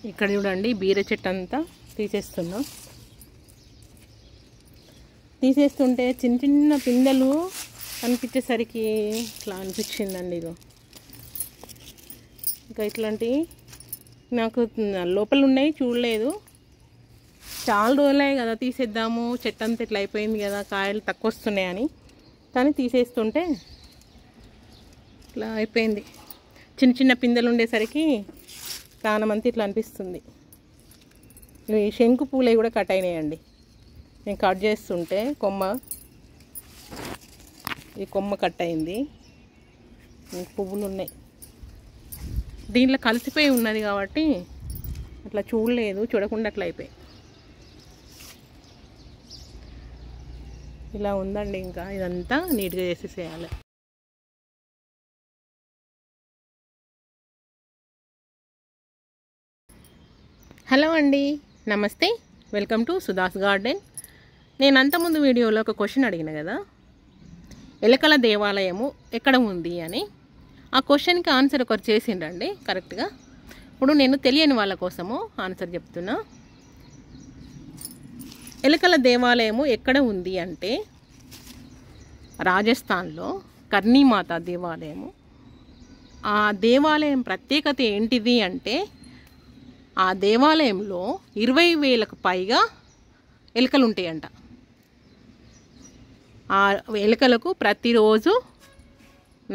ఇక్కడ చూడండి బీర చెట్టు అంతా తీసేస్తున్నాం. తీసేస్తుంటే చిన్న చిన్న పిందెలు కనిపించేసరికి ఇట్లా అనిపించిందండి. ఇగో ఇంకా ఇట్లాంటి నాకు లోపల ఉన్నాయి, చూడలేదు. చాలా రోజులే కదా తీసేద్దాము, చెట్టు అంతా ఇట్లా అయిపోయింది కదా, కాయలు తక్కువ వస్తున్నాయని. కానీ తీసేస్తుంటే ఇట్లా అయిపోయింది. చిన్న చిన్న పిందెలు ఉండేసరికి ప్రాణమంతా ఇట్లా అనిపిస్తుంది. ఈ శంకు పూలే కూడా కట్ అయినాయండి. నేను కట్ చేస్తుంటే ఈ కొమ్మ కట్ అయింది. పువ్వులు ఉన్నాయి. దీంట్లో కలిసిపోయి ఉన్నది కాబట్టి అట్లా చూడలేదు, చూడకుండా అట్లా అయిపోయి ఇలా ఉందండి. ఇంకా ఇదంతా నీట్గా చేసేసేయాలి. హలో అండి, నమస్తే, వెల్కమ్ టు సుధాస్ గార్డెన్. నేను అంతకుముందు వీడియోలో ఒక క్వశ్చన్ అడిగిన కదా, ఎలకల దేవాలయము ఎక్కడ ఉంది అని. ఆ క్వశ్చన్కి ఆన్సర్ ఒకరు చేసిండ్రండి కరెక్ట్గా. ఇప్పుడు నేను తెలియని వాళ్ళ కోసము ఆన్సర్ చెప్తున్నా. ఎలకల దేవాలయము ఎక్కడ ఉంది అంటే రాజస్థాన్లో కర్ణీమాత దేవాలయము. ఆ దేవాలయం ప్రత్యేకత ఏంటిది అంటే ఆ దేవాలయంలో 20,000కు పైగా ఎలుకలు ఉంటాయంట. ఆ ఎలుకలకు ప్రతిరోజు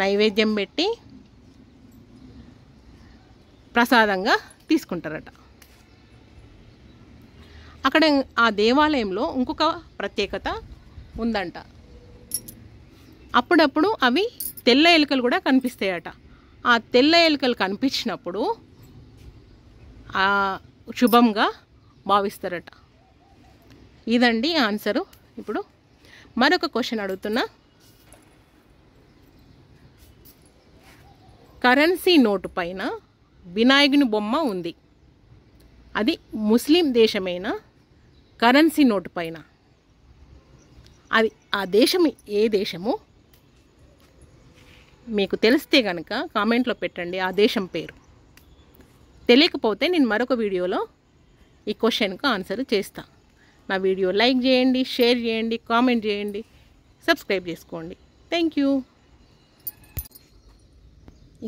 నైవేద్యం పెట్టి ప్రసాదంగా తీసుకుంటారట. అక్కడ ఆ దేవాలయంలో ఇంకొక ప్రత్యేకత ఉందంట. అప్పుడప్పుడు అవి తెల్ల ఎలుకలు కూడా కనిపిస్తాయట. ఆ తెల్ల ఎలుకలు కనిపించినప్పుడు శుభంగా భావిస్తారట. ఇదండి ఆన్సరు. ఇప్పుడు మరొక క్వశ్చన్ అడుగుతున్నా. కరెన్సీ నోటు పైన వినాయకుని బొమ్మ ఉంది. అది ముస్లిం దేశమైన కరెన్సీ నోటు పైన అది ఆ దేశం ఏ దేశము? మీకు తెలిస్తే కనుక కామెంట్లో పెట్టండి ఆ దేశం పేరు. తెలియకపోతే నేను మరొక వీడియోలో ఈ క్వశ్చన్కు ఆన్సర్ చేస్తా. నా వీడియో లైక్ చేయండి, షేర్ చేయండి, కామెంట్ చేయండి, సబ్స్క్రైబ్ చేసుకోండి. Thank you.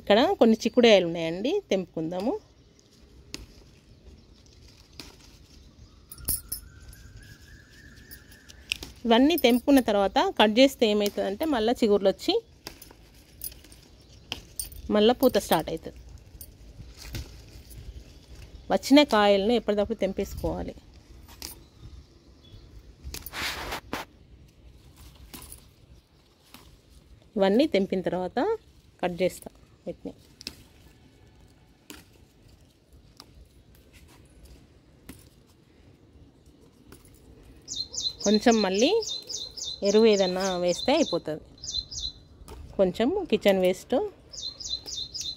ఇక్కడ కొన్ని చిక్కుడుకాయలు ఉన్నాయండి, తెంపుకుందాము. ఇవన్నీ తెంపుకున్న తర్వాత కట్ చేస్తే ఏమవుతుందంటే మళ్ళీ చిగుర్లు వచ్చి మళ్ళీ పూత స్టార్ట్ అవుతుంది. వచ్చిన కాయలను ఎప్పటికప్పుడు తెంపేసుకోవాలి. ఇవన్నీ తెంపిన తర్వాత కట్ చేస్తాం వీటిని. కొంచెం మళ్ళీ ఎరువు ఏదన్నా వేస్తే అయిపోతుంది. కొంచెం కిచెన్ వేస్ట్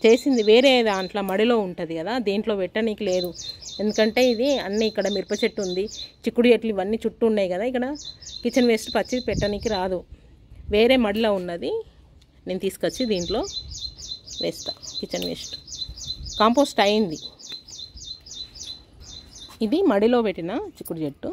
చేసింది వేరే దాంట్లో మడిలో ఉంటుంది కదా, దేంట్లో పెట్టనీకి లేదు. ఎందుకంటే ఇది అన్నీ ఇక్కడ మిరప చెట్టు ఉంది, చిక్కుడు చెట్లు ఇవన్నీ చుట్టూ ఉన్నాయి కదా, ఇక్కడ కిచెన్ వేస్ట్ పచ్చి పెట్టనీకి రాదు. వేరే మడిలో ఉన్నది నేను తీసుకొచ్చి దీంట్లో వేస్తా. కిచెన్ వేస్ట్ కాంపోస్ట్ అయింది. ఇది మడిలో పెట్టిన చిక్కుడు చెట్టు.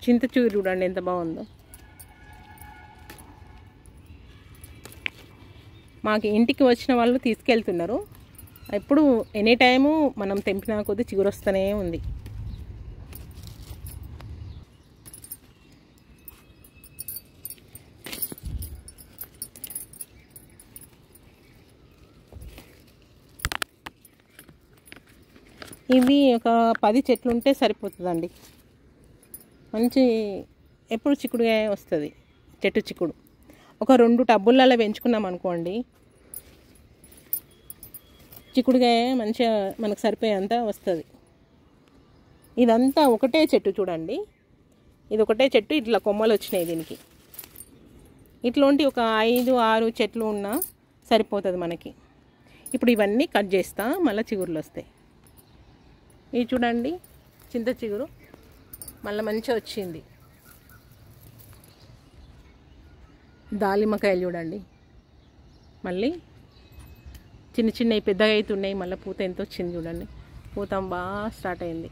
చింతచూరు చూడండి ఎంత బాగుందో. మాకు ఇంటికి వచ్చిన వాళ్ళు తీసుకెళ్తున్నారు. ఎప్పుడు ఎనీ టైము మనం తెంపిన కొద్దీ చిగురు వస్తూనే ఉంది. ఇవి ఒక 10 చెట్లు ఉంటే సరిపోతుందండి. మంచి ఎప్పుడు చిక్కుడుగా వస్తుంది. చెట్టు చిక్కుడు ఒక 2 టబ్బులలో పెంచుకున్నాం అనుకోండి, చిక్కుడుగా మంచిగా మనకు సరిపోయేంత వస్తుంది. ఇదంతా ఒకటే చెట్టు చూడండి, ఇది ఒకటే చెట్టు, ఇట్లా కొమ్మలు వచ్చినాయి దీనికి. ఇట్లాంటి ఒక 5-6 చెట్లు ఉన్నా సరిపోతుంది మనకి. ఇప్పుడు ఇవన్నీ కట్ చేస్తా, మళ్ళీ చిగురులు వస్తాయి. ఇది చూడండి చింత చిగురు మళ్ళీ మంచిగా వచ్చింది. దాలిమకాయలు చూడండి, మళ్ళీ చిన్న చిన్నవి పెద్దగా అవుతున్నాయి. మళ్ళీ పూత ఎంత వచ్చింది చూడండి, పూత బాగా స్టార్ట్ అయింది.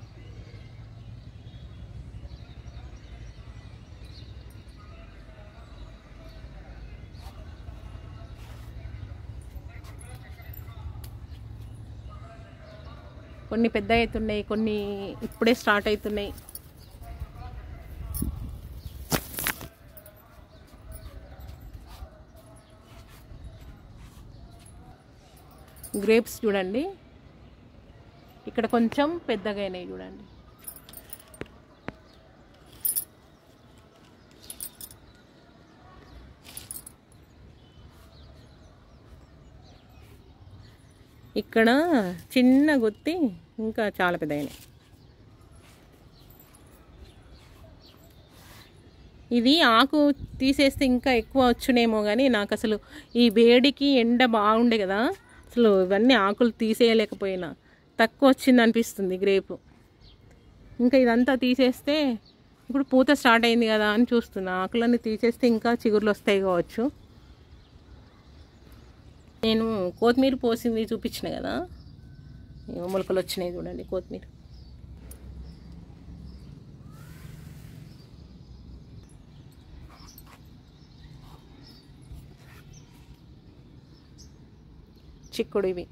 కొన్ని పెద్దగా అవుతున్నాయి, కొన్ని ఇప్పుడే స్టార్ట్ అవుతున్నాయి. గ్రేప్స్ చూడండి, ఇక్కడ కొంచెం పెద్దగా అయినాయి చూడండి. ఇక్కడ చిన్న గుత్తి ఇంకా చాలా పెద్ద అయినాయి. ఇది ఆకు తీసేస్తే ఇంకా ఎక్కువ వచ్చునేమో కానీ నాకు అసలు ఈ వేడికి ఎండ బాగుండే కదా, అసలు ఇవన్నీ ఆకులు తీసేయలేకపోయినా, తక్కువ వచ్చింది అనిపిస్తుంది గ్రేపు. ఇంకా ఇదంతా తీసేస్తే ఇప్పుడు పూత స్టార్ట్ అయింది కదా అని చూస్తున్నా. ఆకులన్నీ తీసేస్తే ఇంకా చిగుర్లు వస్తాయి కావచ్చు. నేను కొత్తిమీర పోసింది చూపించిన కదా, మొలకలు వచ్చినాయి చూడండి కొత్తిమీర. చిక్కుడు ఇవి.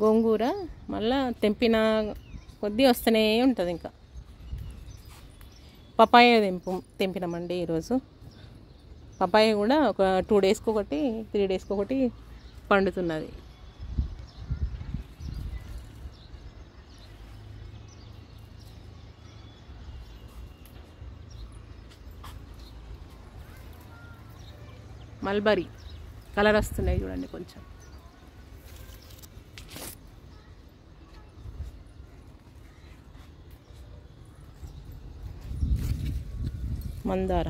గోంగూర మళ్ళా తెంపిన కొద్దీ వస్తూనే ఉంటుంది. ఇంకా పపాయ తెంపినామండి ఈరోజు. పపాయ కూడా ఒక 2 డేస్కి ఒకటి 3 డేస్కి ఒకటి పండుతున్నది. మల్బరీ కలర్ వస్తున్నాయి చూడండి కొంచెం. మందార,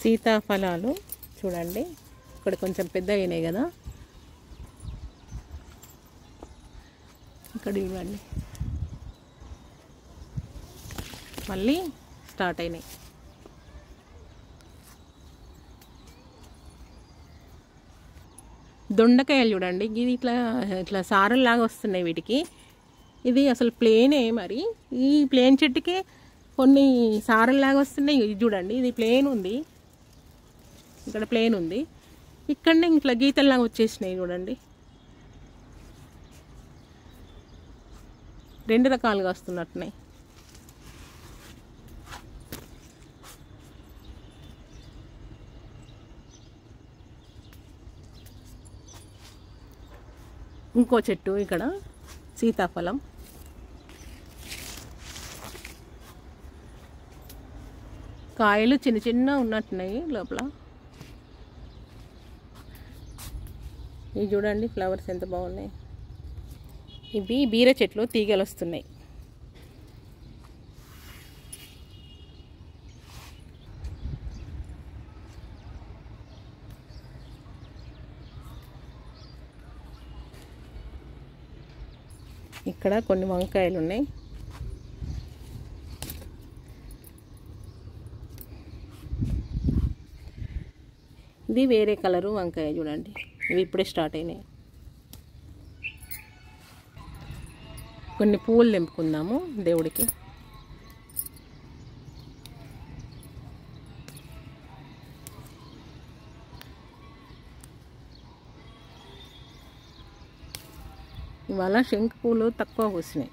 సీతాఫలాలు చూడండి, ఇక్కడ కొంచెం పెద్దగా అయినాయి కదా, ఇక్కడ ఇవ్వండి మళ్ళీ స్టార్ట్ అయినాయి. దొండకాయలు చూడండి, ఇది ఇట్లా ఇట్లా సారల్లాగా వస్తున్నాయి వీటికి. ఇది అసలు ప్లేనే, మరి ఈ ప్లేన్ చెట్టుకే కొన్ని సారల్లాగా వస్తున్నాయి. ఇది చూడండి, ఇది ప్లేన్ ఉంది, ఇక్కడ ప్లేన్ ఉంది, ఇక్కడనే ఇట్లా గీతల్లాగా వచ్చేసినాయి చూడండి. 2 రకాలుగా వస్తున్నట్టున్నాయి. ఇంకో చెట్టు ఇక్కడ సీతాఫలం, కాయలు చిన్న చిన్న ఉన్నట్టున్నాయి లోపల. ఇవి చూడండి ఫ్లవర్స్ ఎంత బాగున్నాయి. ఇవి బీర చెట్లు, తీగలు వస్తున్నాయి. ఇక్కడ కొన్ని వంకాయలు ఉన్నాయి. ఇది వేరే కలరు వంకాయ చూడండి, ఇవి ఇప్పుడే స్టార్ట్ అయినాయి. కొన్ని పువ్వులు తెంపుకుందాము దేవుడికి. ఇవాళ శంకు పూలు తక్కువ పూసినాయి.